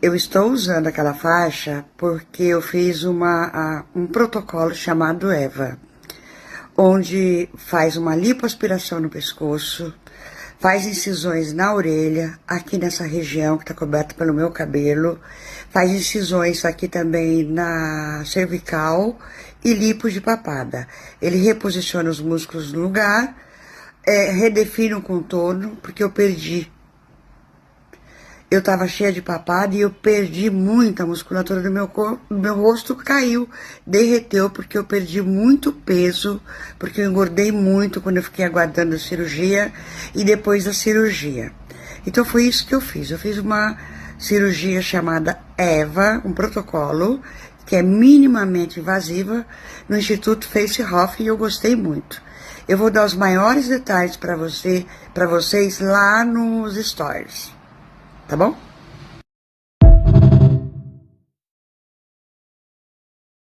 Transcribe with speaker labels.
Speaker 1: Eu estou usando aquela faixa porque eu fiz um protocolo chamado EVA, onde faz uma lipoaspiração no pescoço, faz incisões na orelha, aqui nessa região que está coberta pelo meu cabelo, faz incisões aqui também na cervical e lipo de papada. Ele reposiciona os músculos no lugar, redefine o contorno, porque eu perdi. Eu tava cheia de papada e eu perdi muita musculatura do meu corpo, meu rosto caiu, derreteu, porque eu perdi muito peso, porque eu engordei muito quando eu fiquei aguardando a cirurgia e depois da cirurgia. Então foi isso que eu fiz. Eu fiz uma cirurgia chamada EVA, um protocolo, que é minimamente invasiva, no Instituto Face Hoff, e eu gostei muito. Eu vou dar os maiores detalhes para vocês lá nos stories. Tá bom?